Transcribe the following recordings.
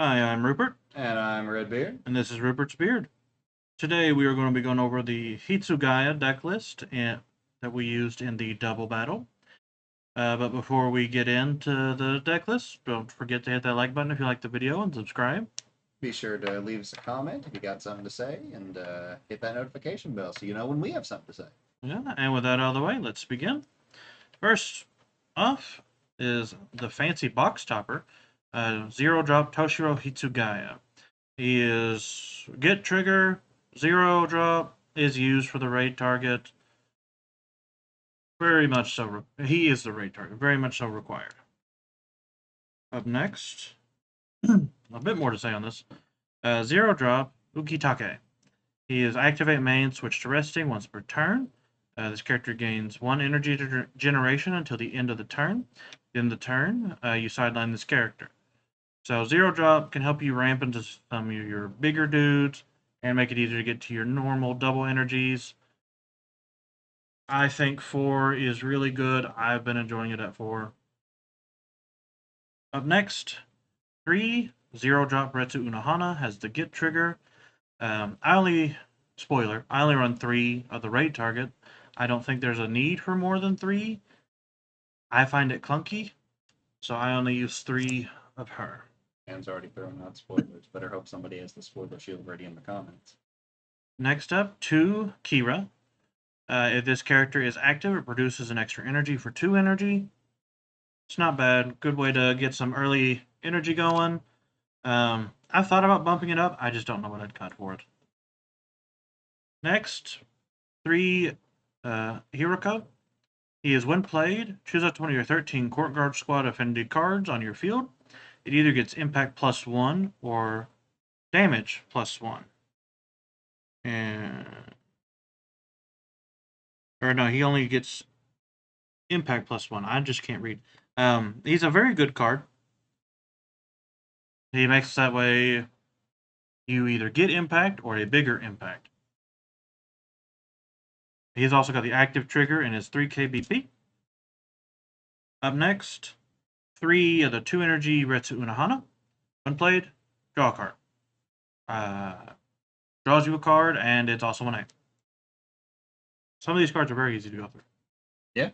Hi, I'm Rupert, And I'm Redbeard. and this is Rupert's Beard. Today we are going to be going over the Hitsugaya deck list that we used in the double battle. But before we get into the deck list, don't forget to hit that like button if you like the video and subscribe. Be sure to leave us a comment if you got something to say, and hit that notification bell so you know when we have something to say. Yeah, and with that out of the way, let's begin. First off is the fancy box topper, zero drop Toshiro Hitsugaya. He is get trigger, zero drop, is used for the raid target. Very much so. He is the raid target. Very much so required. Up next, a bit more to say on this. Zero drop Ukitake. He is activate main, switch to resting once per turn. This character gains 1 energy generation until the end of the turn. In the turn, you sideline this character. So zero drop can help you ramp into some of your bigger dudes and make it easier to get to your normal double energies. I think 4 is really good. I've been enjoying it at 4. Up next, 3 zero drop Retsu Unohana has the get trigger. I only run 3 of the raid target. I don't think there's a need for more than 3. I find it clunky, so I only use 3 of her. Dan's already throwing out spoilers. Better hope somebody has the spoiler shield ready in the comments. Next up, 2 Kira. If this character is active, it produces an extra energy for 2 energy. It's not bad. Good way to get some early energy going. I've thought about bumping it up. I just don't know what I'd cut for it. Next, 3 Hiroko. He is when played, choose up to one of your 13 Court Guard squad affinity cards on your field. It either gets impact +1 or damage +1. And or no, he only gets impact +1. I just can't read. He's a very good card. He makes that way you either get impact or a bigger impact. He's also got the active trigger in his 3k BP. Up next, 3 of the 2 energy Retsu Unohana. When played, draw a card. Draws you a card, and it's also an A. Some of these cards are very easy to go through. Yeah.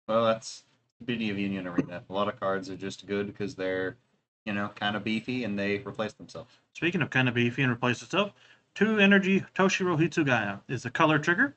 Well, that's the beauty of Union Arena. A lot of cards are just good because they're, kind of beefy and they replace themselves. Speaking of kind of beefy and replace itself, 2 energy Toshiro Hitsugaya is the color trigger.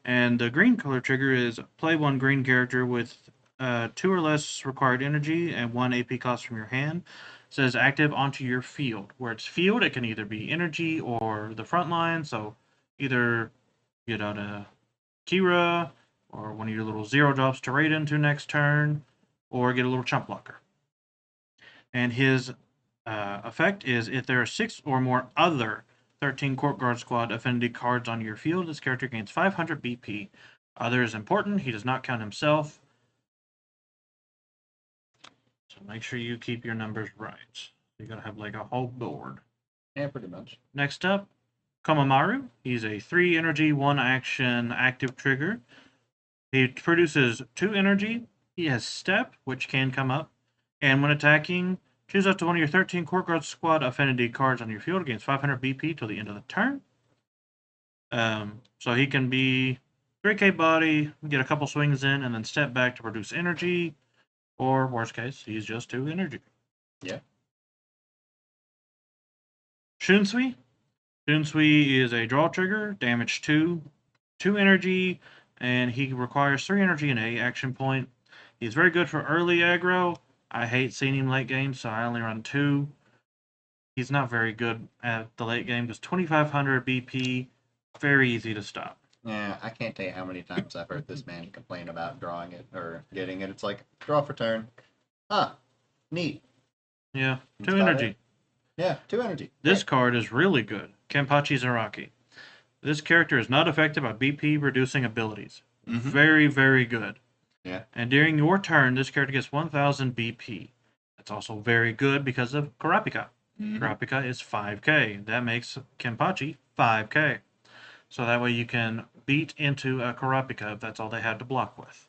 And the green color trigger is play 1 green character with 2 or less required energy and 1 AP cost from your hand. It says active onto your field. Where it's field, it can either be energy or the front line. So either get out a Kira or one of your little zero drops to raid into next turn, or get a little chump blocker. And his effect is if there are 6 or more other 13 Court Guard Squad affinity cards on your field, this character gains 500 BP. Other is important. He does not count himself. So make sure you keep your numbers right. You gotta have like a whole board. Yeah, pretty much. Next up, Komamoru. He's a 3 energy, 1 action active trigger. He produces 2 energy. He has step, which can come up. And when attacking, choose up to one of your 13 Court Guard Squad affinity cards on your field against 500 BP till the end of the turn. So he can be 3k body, get a couple swings in, and then step back to produce energy. Or, worst case, he's just 2 energy. Yeah. Shunsui. Shunsui is a draw trigger, damage 2, 2 energy, and he requires 3 energy and a action point. He's very good for early aggro. I hate seeing him late game, so I only run 2. He's not very good at the late game because 2500 BP, very easy to stop. Yeah, I can't tell you how many times I've heard this man complain about drawing it or getting it. It's like, draw for turn. Ah, neat. Yeah, That's 2 about energy. it. Yeah, 2 energy. This Great. card is really good. Kenpachi Zaraki. This character is not affected by BP reducing abilities. Mm-hmm. Very, very good. Yeah. And during your turn, this character gets 1000 BP. That's also very good because of Kurapika. Mm-hmm. Kurapika is 5k. That makes Kenpachi 5k. So that way you can beat into a Kurapika if that's all they had to block with.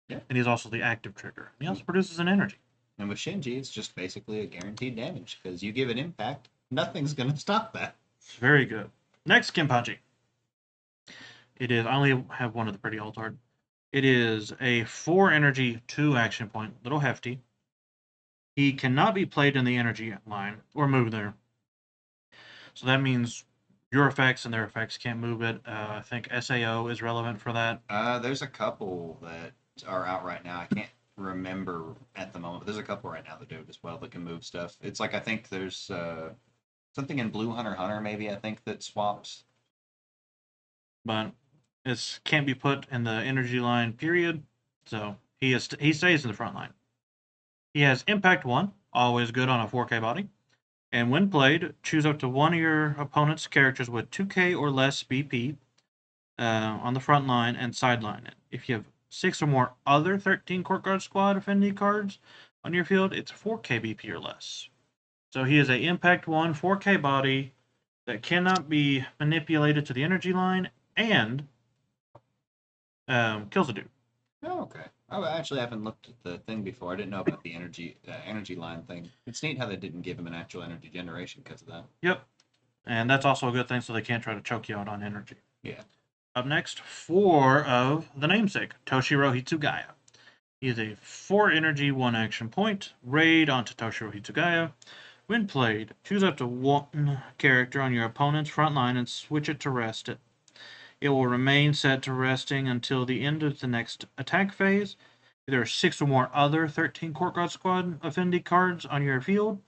Yeah. And he's also the active trigger. He also produces an energy. And with Shinji, it's just basically a guaranteed damage because you give it impact, nothing's gonna stop that. It's very good. Next, Kenpachi. It is. I only have one of the pretty altered. It is a 4 energy, 2 action point, little hefty. He cannot be played in the energy line or move there. So that means your effects and their effects can't move it. I think SAO is relevant for that. There's a couple that are out right now. I can't remember at the moment. But there's a couple right now that do it as well that can move stuff. It's like I think there's something in Blue Hunter Hunter maybe I think that swaps. But it can't be put in the energy line, period. So he stays in the front line. He has Impact 1, always good on a 4K body. And when played, choose up to one of your opponent's characters with 2K or less BP on the front line and sideline it. If you have 6 or more other 13 Court Guard Squad affinity cards on your field, it's 4K BP or less. So he is a Impact 1 4K body that cannot be manipulated to the energy line and kills a dude. Oh, okay. I actually haven't looked at the thing before. I didn't know about the energy line thing. It's neat how they didn't give him an actual energy generation because of that. Yep. And that's also a good thing so they can't try to choke you out on energy. Yeah. Up next, 4 of the namesake, Toshiro Hitsugaya. He is a 4 energy, 1 action point. Raid onto Toshiro Hitsugaya. When played, choose up to one character on your opponent's front line and switch it to rest it. It will remain set to resting until the end of the next attack phase. If there are 6 or more other 13 Court Guard Squad affinity cards on your field,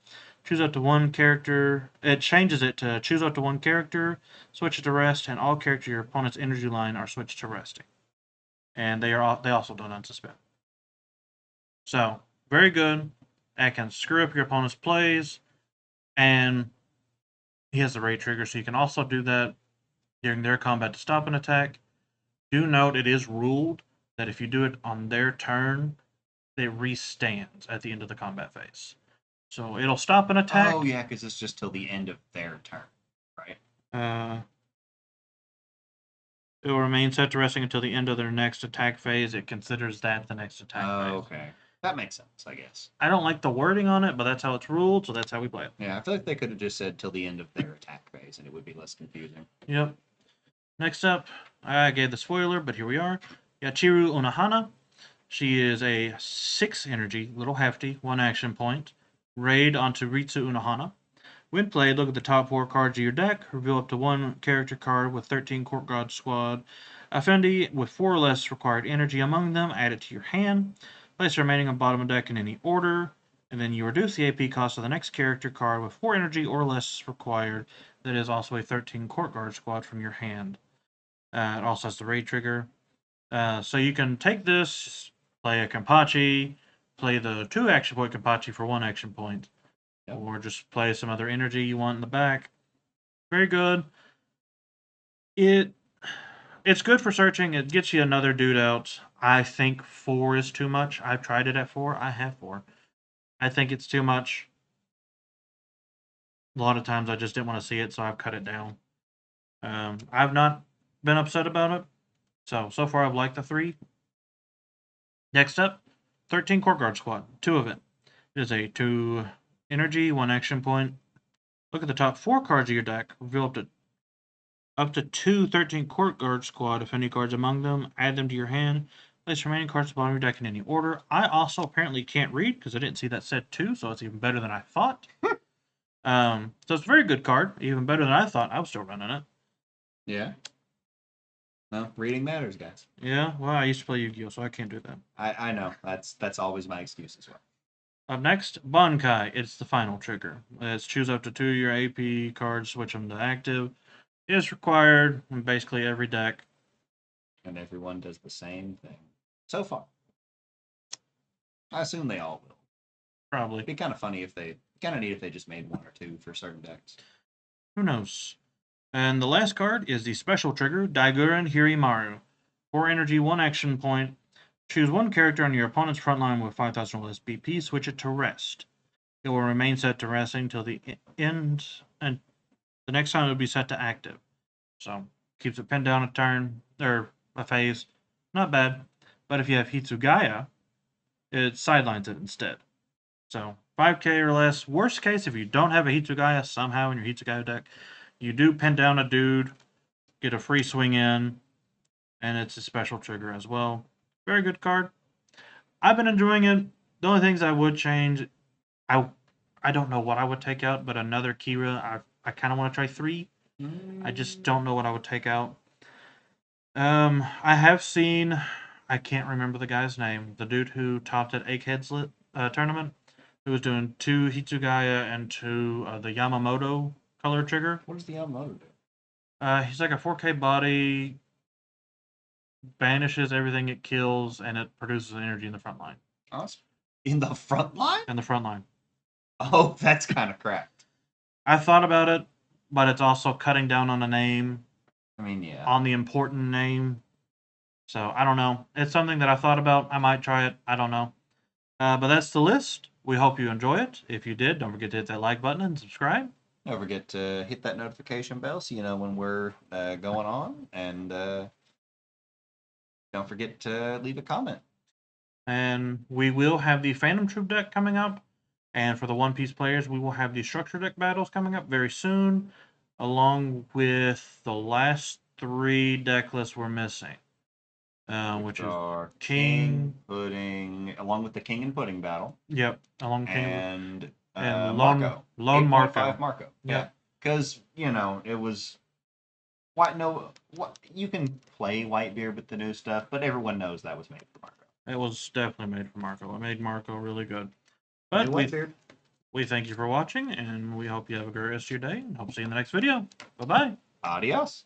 choose up to one character. It changes it to choose up to one character, switch it to rest, and all characters in your opponent's energy line are switched to resting. And they also don't unsuspend. So very good. That can screw up your opponent's plays, and he has the raid trigger, so you can also do that during their combat to stop an attack. Do note it is ruled that if you do it on their turn, it restands at the end of the combat phase. So it'll stop an attack. Oh yeah, because it's just till the end of their turn, right? It will remain set to resting until the end of their next attack phase. It considers that the next attack phase. Okay. That makes sense, I guess. I don't like the wording on it, but that's how it's ruled, so that's how we play it. Yeah, I feel like they could have just said till the end of their attack phase, and it would be less confusing. Yep. Next up, I gave the spoiler, but here we are. Yachiru Unohana. She is a 6 energy, little hefty, 1 action point. Raid onto Ritsu Unohana. When played, look at the top 4 cards of your deck. Reveal up to one character card with 13 Court Guard Squad affinity with 4 or less required energy among them. Add it to your hand. Place the remaining on bottom of deck in any order. And then you reduce the AP cost of the next character card with 4 energy or less required. That is also a 13 Court Guard Squad from your hand. It also has the raid trigger. So you can take this, play a Kenpachi, play the 2 action point Kenpachi for 1 action point. Yep. Or just play some other energy you want in the back. Very good. It's good for searching. It gets you another dude out. I think 4 is too much. I've tried it at 4. I have 4. I think it's too much. A lot of times I just didn't want to see it, so I've cut it down. I've not been upset about it. So far I've liked the 3. Next up, 13 Court Guard Squad. 2 of it. It is a 2 energy, 1 action point. Look at the top 4 cards of your deck. Reveal up to 2 13 Court Guard Squad, if any cards among them. Add them to your hand. Place remaining cards at the bottom of your deck in any order. I also apparently can't read because I didn't see that said 2, so it's even better than I thought. So it's a very good card. Even better than I thought. I was still running it. Yeah. No, reading matters, guys. Yeah, well, I used to play Yu-Gi-Oh, so I can't do that. I know. That's always my excuse as well. Up next, Bankai. It's the final trigger. Let's choose up to 2 of your AP cards, switch them to active. It is required in basically every deck. And everyone does the same thing. So far. I assume they all will. Probably. It'd be kind of neat if they just made 1 or 2 for certain decks. Who knows? And the last card is the special trigger, Daiguren Hirimaru. 4 energy, 1 action point. Choose one character on your opponent's front line with 5,000 or less BP, switch it to rest. It will remain set to resting until the end, and the next time it will be set to active. So, keeps it pinned down a turn, or a phase. Not bad. But if you have Hitsugaya, it sidelines it instead. So 5k or less. Worst case, if you don't have a Hitsugaya somehow in your Hitsugaya deck, you do pin down a dude, get a free swing in, and it's a special trigger as well. Very good card. I've been enjoying it. The only things I would change, I I don't know what I would take out, but another Kira. I kind of want to try 3. I just don't know what I would take out. I have seen, I can't remember the guy's name, the dude who topped at Egghead's tournament, who was doing 2 Hitsugaya and 2 the Yamamoto color trigger. What does the Yamamoto do? He's like a 4K body, banishes everything it kills, and it produces energy in the front line. Oh, in the front line? In the front line. Oh, that's kind of cracked. I thought about it, but it's also cutting down on a name. I mean, yeah. On the important name. So I don't know. It's something that I thought about. I might try it. I don't know. But that's the list. We hope you enjoy it. If you did, don't forget to hit that like button and subscribe. Don't forget to hit that notification bell so you know when we're going on. And don't forget to leave a comment. And we will have the Phantom Troop deck coming up. And for the One Piece players, we will have the Structure deck battles coming up very soon, along with the last 3 deck lists we're missing. Which is King, Pudding, along with the King and Pudding battle. Yep, along and Marco. Lone Marco. Marco. Yeah. Because, it was you can play Whitebeard with the new stuff, but everyone knows that was made for Marco. It was definitely made for Marco. It made Marco really good. But we thank you for watching, and we hope you have a great rest of your day, and hope to see you in the next video. Bye-bye. Adios.